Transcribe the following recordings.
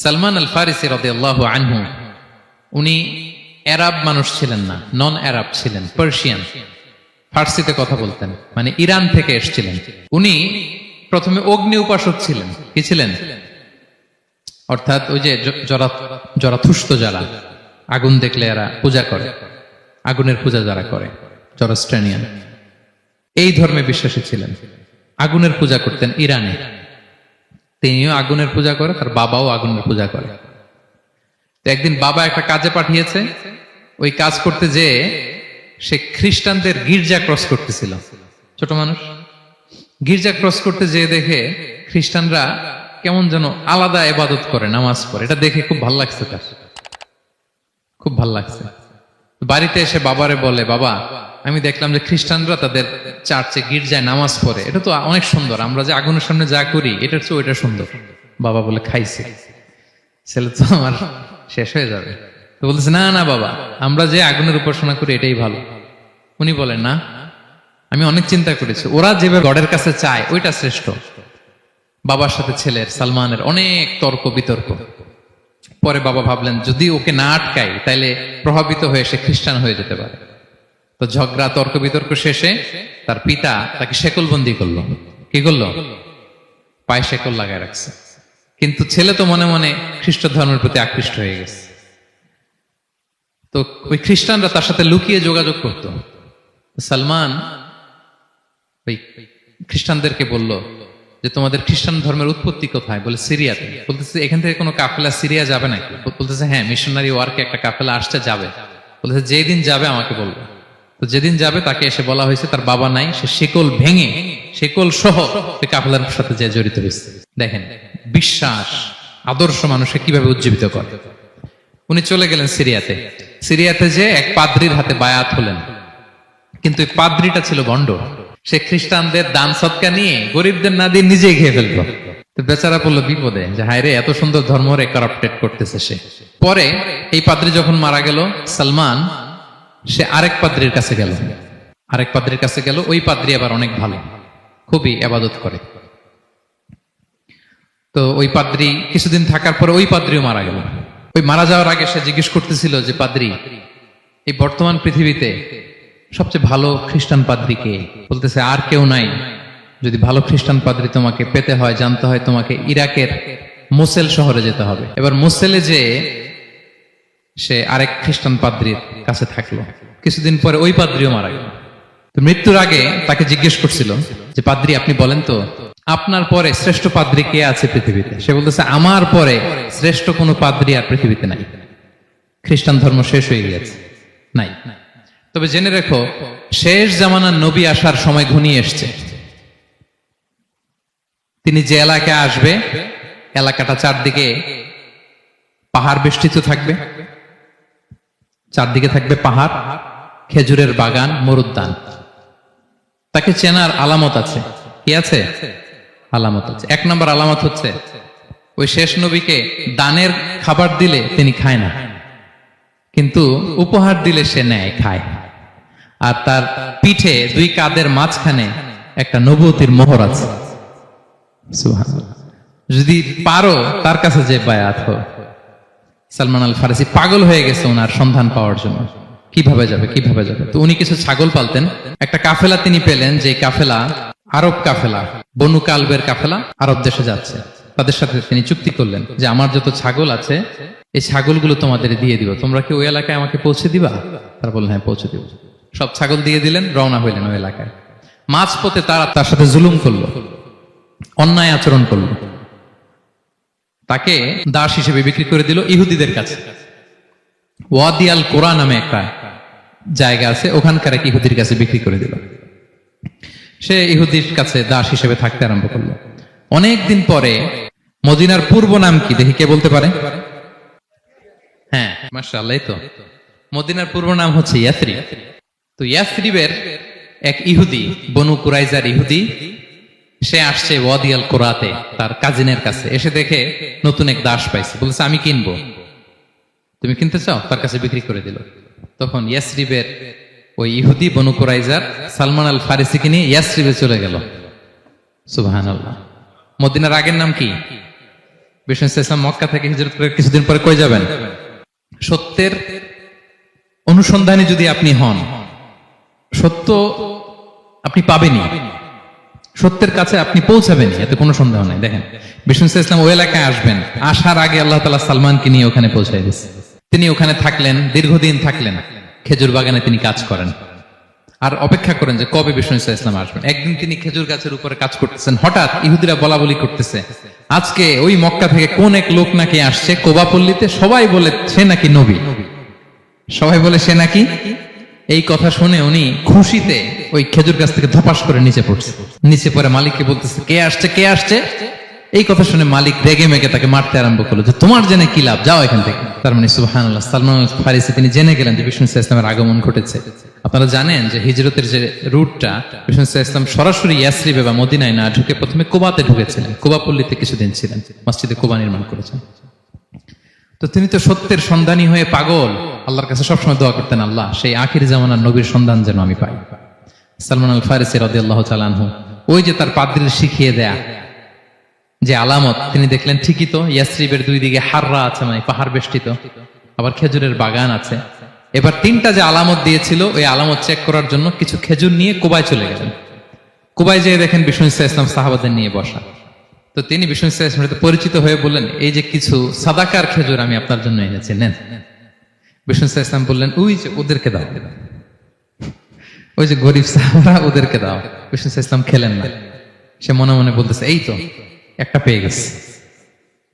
সালমান আল ফারিসি রাদিয়াল্লাহু আনহু উনি আরব মানুষ ছিলেন না, নন আরব ছিলেন, পার্সিয়ান, ফার্সিতে কথা বলতেন, মানে ইরান থেকে এসেছিলেন। উনি প্রথমে অগ্নি উপাসক ছিলেন। কি ছিলেন? অর্থাৎ ওই যে জরাথুষ্ট যারা আগুন দেখলে এরা পূজা করে, আগুনের পূজা যারা করে, জরস্ট্রানিয়ান, এই ধর্মে বিশ্বাসী ছিলেন। আগুনের পূজা করতেন ইরানে। তিনিও আগুনের পূজা করে, তার বাবাও আগুনের পূজা করে। তো একদিন বাবা একটা কাজে পাঠিয়েছে, ওই কাজ করতে যেয়ে সে খ্রিস্টানদের গির্জা ক্রস করতেছিল। ছোট মানুষ গির্জা ক্রস করতে যেয়ে দেখে খ্রিস্টানরা কেমন যেন আলাদা ইবাদত করে, নামাজ পড়ে। এটা দেখে খুব ভাল লাগছে, তার খুব ভাল লাগছে। বাড়িতে এসে বাবারে বলে, বাবা আমি দেখলাম যে খ্রিস্টানরা তাদের চার্চে গির্জায় নামাজ পড়ে, এটা তো অনেক সুন্দর, আমরা যে আগুনের সামনে যা করি এটার চেয়ে ওইটা সুন্দর। বাবা বলে, খাইছে, ছেলে তো আমার শেষ হয়ে যাবে। তো বলতেছে, না না বাবা, আমরা যে আগুনের উপাসনা করি এটাই ভালো। উনি বলেন, না, আমি অনেক চিন্তা করেছি, ওরা যেভাবে গডের কাছে চায় ওইটা শ্রেষ্ঠ। বাবার সাথে ছেলের, সালমানের অনেক তর্ক বিতর্ক। পরে বাবা ভাবলেন, যদি ওকে না আটকাই তাইলে প্রভাবিত হয়ে সে খ্রিস্টান হয়ে যেতে পারে। তো ঝগড়া তর্ক বিতর্ক শেষে তার পিতা তাকে শেকলবন্দি করলো। কি করলো? পায়ে শেকল লাগায় রাখছে। কিন্তু ছেলে তো মনে মনে খ্রিস্ট ধর্মের প্রতি আকৃষ্ট হয়ে গেছে। তো ওই খ্রিস্টানরা তার সাথে লুকিয়ে যোগাযোগ করত। সালমান ওই খ্রিস্টানদেরকে বলল যে, তোমাদের খ্রিস্টান ধর্মের উৎপত্তি কোথায়? বলে, সিরিয়াতে। বলতেছে, এখান থেকে কোনো কাফেলা সিরিয়া যাবে নাকি? বলতেছে, হ্যাঁ, মিশনারি ওয়ার্কে একটা কাফেলা আসছে, যাবে। বলতেছে, যেদিন যাবে আমাকে বলবো। তো যেদিন যাবে তাকে এসে বলা হয়েছে তার বাবা নাই, সে শিকল ভেঙে, শিকল সহ কাফেলার সাথে যে জড়িত হয়েছে। দেখেন বিশ্বাস, আদর্শ মানুষকে কিভাবে উজ্জীবিত করে। উনি চলে গেলেন সিরিয়াতে। সিরিয়াতে যে এক পাদ্রির হাতে বায়াত হলেন, কিন্তু এই পাদ্রিটা ছিল ভণ্ড। সে খ্রিস্টানদের দান সদকা নিয়ে গরিবদের না দিয়ে নিজেই খেয়ে ফেলতো। তো বেচারা পড়লো বিপদে, যে হায় রে, এত সুন্দর ধর্ম রে কারাপ্টেড করতেছে সে। পরে এই পাদ্রি যখন মারা গেল, সালমান সে আরেক পাদ্রির কাছে গেল। আরেক পাদ্রির কাছে গেল। ওই পাদ্রি আবার অনেক ভালো, খুবই ইবাদত করে। তো ওই পাদ্রি কিছুদিন থাকার পরে ওই পাদ্রিও মারা গেল। ওই মারা যাওয়ার আগে সে জিজ্ঞেস করতেছিল যে, পাদ্রি, এই বর্তমান পৃথিবীতে সবচেয়ে ভালো খ্রিস্টান পাদ্রি কে? বলতেছে, আর কেউ নাই। যদি ভালো খ্রিস্টান পাদ্রি তোমাকে পেতে হয়, জানতে হয়, তোমাকে ইরাকের মোসেল শহরে যেতে হবে। এবার মোসেলে যে সে আরেক খ্রিস্টান পাদ্রির কাছে থাকলো। কিছুদিন পরে ওই পাদ্রিও মারা গেল। তো মৃত্যুর আগে তাকে জিজ্ঞেস করছিল যে, পাদ্রি আপনি বলেন তো, আপনার পরে শ্রেষ্ঠ পাদ্রি কে আছে পৃথিবীতে? সে বলতেছে, আমার পরে শ্রেষ্ঠ কোনো পাদ্রি আর পৃথিবীতে নাই। খ্রিস্টান ধর্ম শেষ হয়ে গিয়েছে, নাই। তবে জেনে রেখো, শেষ জামানার নবী আসার সময় ঘনিয়ে এসছে। তিনি যে এলাকায় আসবে, এলাকাটা চারদিকে পাহাড় বেষ্টিত থাকবে, চারদিকে থাকবে পাহাড়, খেজুরের বাগান, মরুদ্যান। তাকে চেনার আলামত আছে। কি আছে? আলামত আছে। এক নম্বর আলামত হচ্ছে, ওই শেষ নবীকে দানের খাবার দিলে তিনি খায় না, কিন্তু উপহার দিলে সে নেয়, খায়। আর তার পিঠে দুই কাঁধের মাঝখানে একটা নবুয়তির মোহর আছে। সুবহানাল্লাহ। যদি পারো তার কাছে যে বায়াত হো। সালমান আল ফারিসি পাগল হয়ে গেছে ওনার সন্ধান পাওয়ার জন্য। কিভাবে যাবে, কিভাবে যাবে? তো উনি কিছু ছাগল পালতেন। একটা কাফেলা তিনি পেলেন, যে কাফেলা আরব কাফেলা, বনু কালবের কাফেলা, আরব দেশে যাচ্ছে। তাদের সাথে তিনি চুক্তি করলেন যে, আমার যত ছাগল আছে এই ছাগলগুলো তোমাদের দিয়ে দিব, তোমরা কি ওই এলাকায় আমাকে পৌঁছে দিবা? তারা বললেন, হ্যাঁ, পৌঁছে দিব। সব ছাগল দিয়ে দিলেন, রওনা হইলেন ওই এলাকায়। মাঝপথে তারা তার সাথে জুলুম করলো, অন্যায় আচরণ করলো। তাকে দাস হিসেবে বিক্রি করে দিল ইহুদিদের কাছে। ওয়াদি আল কোরআন নামে একটা জায়গা আছে, ওখানকার এক ইহুদির কাছে বিক্রি করে দিল। সে ইহুদির কাছে দাস হিসেবে থাকতে আরম্ভ করলো। অনেকদিন পরে, মদিনার পূর্ব নাম কি দেখি, কে বলতে পারে? হ্যাঁ, মাশাআল্লাহ, এই তো। মদিনার পূর্ব নাম হচ্ছে ইয়াসরিব। তো ইয়াসরিবের এক ইহুদি, বনু কুরাইজার ইহুদি, সে আসছে ওয়াদি আল কোরাতে তার কাজিনের কাছে। এসে দেখে নতুন এক দাস পাইছে, বলছে, আমি কিনবো, তুমি কিনতে চাও? তার কাছে বিক্রি করে দিল। তখন ইয়াসরিবের ওই ইহুদি, বনু কুরাইজার, সালমান আল ফারিসিকে নিয়ে ইয়াসরিবে চলে গেল। সুবহানাল্লাহ। মদিনার আগের নাম কি? বিষ্ণু ইসলাম মক্কা থেকে হিজরত করে কিছুদিন পরে কই যাবেন? সত্যের অনুসন্ধানে যদি আপনি হন, সত্য আপনি পাবেনই, সত্যের কাছে আপনি পৌঁছাবেন, এতে কোনো সন্দেহ নাই। দেখেন বিষ্ণু ইসলাম ওই এলাকায় আসবেন, আসার আগে আল্লাহ তাআলা সালমানকে নিয়ে ওখানে পৌঁছায় দিয়েছে। তিনি ওখানে থাকলেন, দীর্ঘদিন থাকলেন, খেজুর বাগানে তিনি কাজ করেন আর অপেক্ষা করেন যে কবে বিষ্ণু ইসলাম আসবেন। একদিন তিনি খেজুর গাছের উপরে কাজ করতেছেন, হঠাৎ ইহুদিরা বলা বলি করতেছে আজকে ওই মক্কা থেকে কোন এক লোক নাকি আসছে কোবা পল্লীতে, সবাই বলে সে নাকি নবী, সবাই বলে সে নাকি। এই কথা শুনে উনি খুশিতে ওই খেজুর গাছ থেকে ধপাস করে নিচে পড়ছে। নিচে পড়ে মালিককে বলতেছে কে আসছে, কে আসছে। এই কথা শুনে মালিক রেগে মেগে তাকে মারতে আরম্ভ করলো যে তোমার জেনে কি লাভ, যাও এখান থেকে। তার মানে সুবহানাল্লাহ, সালমান আল ফারিসি তিনি জেনে গেলেন যে বিষ্ণু ইসলামের আগমন ঘটেছে। আপনারা জানেন যে হিজরতের যে রুটটা, বিষ্ণু ইসলাম সরাসরি ইয়াসরিবে বা মদিনায় না ঢুকে প্রথমে কুবাতে ঢুকেছিলেন, কুবা পল্লীতে কিছুদিন ছিলেন, মসজিদে কুবা নির্মাণ করেছেন। তো তিনি তো সত্যের সন্ধানী হয়ে পাগল, আল্লাহর কাছে সবসময় দোয়া করতেন, আল্লাহ সেই আখির জামানার নবীর সন্ধান যেন আমি পাই। সালমান আল ফারিসি রাদিয়াল্লাহু তাআলা আনহু ওই যে তার পাদ্রীর শিখিয়ে দেয়া যে আলামত তিনি দেখলেন, ঠিকই তো ইয়াসরিবের দুই দিকে হাররা আছে, মানে পাহাড় বেষ্টিত, আবার খেজুরের বাগান আছে। এবার তিনটা যে আলামত দিয়েছিল ওই আলামত চেক করার জন্য কিছু খেজুর নিয়ে কুবায় চলে গেলেন। কুবায় যেয়ে দেখেন বিষ্ণু ইসলাম সাহাবাদের নিয়ে বসা। তো তিনি বিষ্ণু ইসলামের সাথে পরিচিত হয়ে বললেন এই যে কিছু সাদাকার খেজুর আমি আপনার জন্য এনেছি, নেন। বিষ্ণু ইসলাম বললেন ওই যে ওদেরকে দাও, ওই যে গরিব সাহাবারা ওদেরকে দাও। বিষ্ণু ইসলাম খেলেন না, সে মনে মনে বলতেছে এই তো একটা পেয়ে গেছে,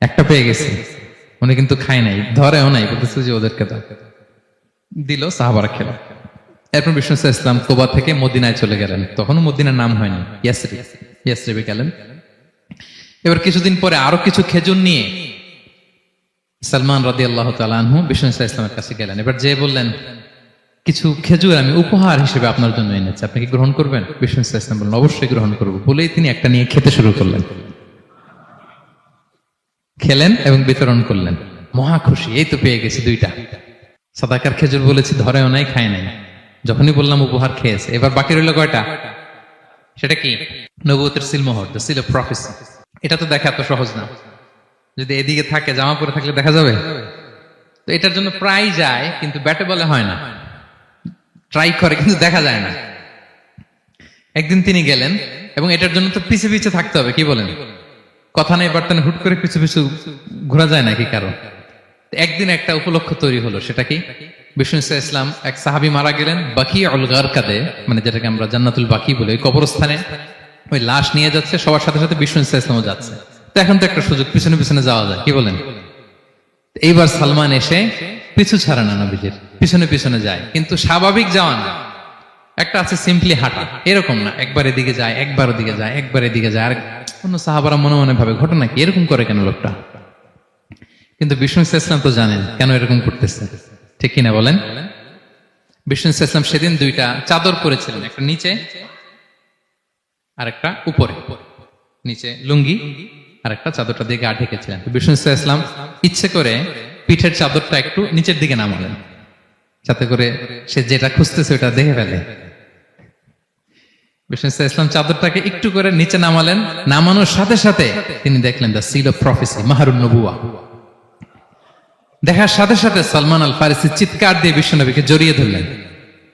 একটা পেয়ে গেছে। উনি কিন্তু খায় নাই, ধরেও নাই, বলতেছে যে ওদেরকে দাও। দিল, সাহাবারা খেল। এরপর বিষ্ণু ইসলাম কুবা থেকে মদিনায় চলে গেলেন, তখনও মদিনার নাম হয়নি, ইয়াসরিবে গেলেন। এবার কিছুদিন পরে আরো কিছু খেজুর নিয়ে সালমান রাদিয়াল্লাহু তাআলা আনহু বিষ্ণু ইসলামের কাছে গেলেন। এবার যে বললেন কিছু খেজুর আমি উপহার হিসেবে আপনার জন্য এনেছি, আপনি কি গ্রহণ করবেন? বিষ্ণু ইসলাম বললেন অবশ্যই গ্রহণ করবো। বলেই তিনি একটা নিয়ে খেতে শুরু করলেন, খেলেন এবং বিতরণ করলেন। মহা খুশি, এই তো পেয়ে গেছি দুইটা সাদাকার খেজুর, বলেছি ধরেও নাই, খায় নাই, যখনই বললাম উপহার খেয়েছে। এবার বাকি রইল কয়টা? সেটা কি? নবুয়তের সিলমোহর, দ্য সিল অফ প্রফেসি। এটা তো দেখা এত সহজ না, যদি এদিকে থাকে, জামা পরে থাকলে দেখা যাবে? তো এটার জন্য প্রায় যায়, কিন্তু ব্যাটে বলে হয় না, ট্রাই করে কিন্তু দেখা যায় না। একদিন তিনি গেলেন এবং এটার জন্য তো পিছে পিছে থাকতে হবে, কি বলেন? কথা নেই বার্তা নেই, হুট করে পিছু পিছু ঘোরা যায় নাকি কারো? একদিন একটা উপলক্ষ তৈরি হলো, সেটা কি? বিষ্ণু ইসলাম এক সাহাবী মারা গেলেন বাকিউল গারকাদে, মানে যেটাকে আমরা জান্নাতুল বাকি বলি, ওই কবরস্থানে ওই লাশ নিয়ে যাচ্ছে, সবার সাথে সাথে বিষ্ণু ইসলামও যাচ্ছে। তো এখন তো একটা সুযোগ, পিছনে পিছনে যাওয়া যায়, কি বলেন? এইবার সালমান এসে পিছু ছাড়ে না, নবীজির পিছনে পিছনে যায়, কিন্তু স্বাভাবিক যাওয়া না, একটা আছে সিম্পলি হাঁটা, এরকম না, একবার এদিকে যায়, একবার ওদিকে যায়, একবার এদিকে যায়। আর অন্য সাহাবারা মনে মনে ভাবে ঘটনা কি, এরকম করে কেন লোকটা? কিন্তু বিষ্ণু ইসলাম তো জানেন কেন এরকম করতেছে, ঠিক কিনা বলেন? বিষ্ণু ইসলাম সেদিন দুইটা চাদর পরেছিলেন, একটা নিচে আর একটা উপরে, নিচে লুঙ্গি আর একটা চাদরটা দিয়ে গা ঢেকেছিলেন। বিষ্ণু ইসলাম ইচ্ছে করে পিঠের চাদরটা একটু নিচের দিকে নামালেন, যাতে করে সে যেটা খুঁজতেছে ওটা দেখে ফেলে। বিষ্ণু ইসলাম চাদরটাকে একটু করে নিচে নামালেন, নামানোর সাথে সাথে তিনি দেখলেন দ্য সিল অফ প্রফেসি, মাহরুন নবুয়া। দেখার সাথে সাথে সালমান আল ফারিসি চিৎকার দিয়ে বিশ্বনবীকে জড়িয়ে ধরলেন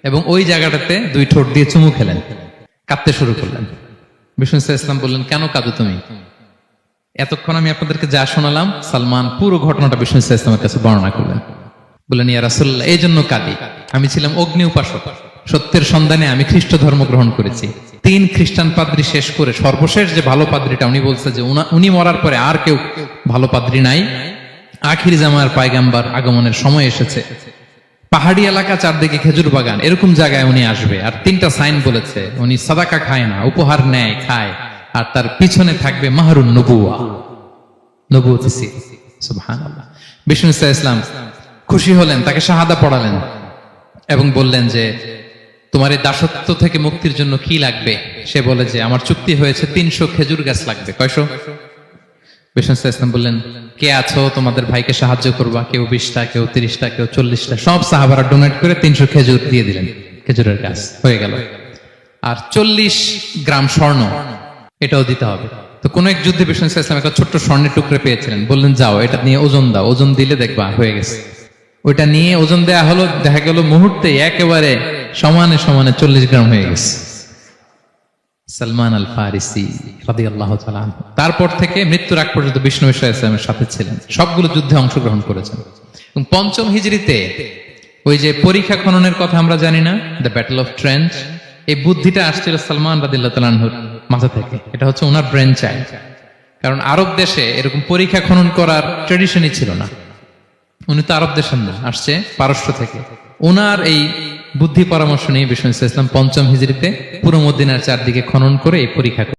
এবং ওই জায়গাটাতে দুই ঠোঁট দিয়ে চুমু খেলেন, কাঁদতে শুরু করলেন। বিষ্ণু ইসলাম বললেন কেন কাঁদো তুমি? এতক্ষণ আমি আপনাদেরকে যা শোনালাম, সালমান পুরো ঘটনাটা বিষ্ণু ইসলামের কাছে বর্ণনা করলেন। বললেন ইয়া রাসূলুল্লাহ, এই জন্য কাঁদি, আমি ছিলাম অগ্নি উপাসক, সত্যের সন্ধানে আমি খ্রিস্ট ধর্ম গ্রহণ করেছি। 3 খ্রিস্টান পাদ্রী শেষ করে সর্বশেষ যে ভালো পাদ্রীটা, উনি বলছে যে উনি মরার পরে আর কেউ ভালো পাদ্রী নাই, আখির জামার পায়গাম্বার আগমনের সময় এসেছে। পাহাড়ি এলাকা, চারদিকে খেজুর বাগান, এরকম জায়গায় উনি আসবে। আর 3টা সাইন বলেছে, উনি সাদাকা খায় না, উপহার নেয়, খায়, আর তার পিছনে থাকবে মাহরুন নবুয়া, নবুয়ত সিল। সুবহানাল্লাহ। বিষ্ণু ইসলাম খুশি হলেন, তাকে শাহাদা পড়ালেন এবং বললেন যে তোমার এই দাসত্ব থেকে মুক্তির জন্য কি লাগবে? সে বলে যে আমার চুক্তি হয়েছে 300 খেজুর গাছ লাগবে। কয়শো? বিষ্ণু ইসলাম বললেন কে আছো তোমাদের ভাইকে সাহায্য করবা? কেউ 20টা, কেউ 30টা, কেউ 40টা। সব সাহাবারা ডোনেট করে 300 খেজুর দিয়ে দিলেন, খেজুরের গাছ হয়ে গেল। আর 40 গ্রাম স্বর্ণ, এটাও দিতে হবে। তো কোন এক যুদ্ধে বিষ্ণু ইসলাম একটা ছোট্ট স্বর্ণের টুকরে পেয়েছিলেন, বললেন যাও এটা নিয়ে ওজন দাও, ওজন দিলে দেখবা হয়ে গেছে। ওইটা নিয়ে ওজন দেয়া হলো, দেখা গেল মুহূর্তে একেবারে সমানে সমানে 40 গ্রাম হয়ে গেছে। সালমান আল ফারিসি রাদিয়াল্লাহু তাআলা আনহু তারপর থেকে মৃত্যুর আগ পর্যন্ত বিষ্ণু ইসলামের সাথে ছিলেন, সবগুলো যুদ্ধে অংশগ্রহণ করেছেন। এবং 5ম হিজরিতে ওই যে পরীক্ষা খননের কথা আমরা জানি না, দ্য ব্যাটল অফ ট্রেঞ্চ, এই বুদ্ধিটা আসছিল সালমান রাদিয়াল্লাহু তাআলা আনহুর মাথা থেকে। এটা হচ্ছে ওনার ব্রেন চাইল্ড, কারণ আরব দেশে এরকম পরীক্ষা খনন করার ট্রেডিশনই ছিল না। উনি তো আরব দেশের না, আসছে পারস্য থেকে। ওনার এই বুদ্ধি পরামর্শ নিয়ে বিষ্ণু ইসলাম 5ম হিজরিতে পুরো মদিনার চারদিকে খনন করে এই পরীক্ষা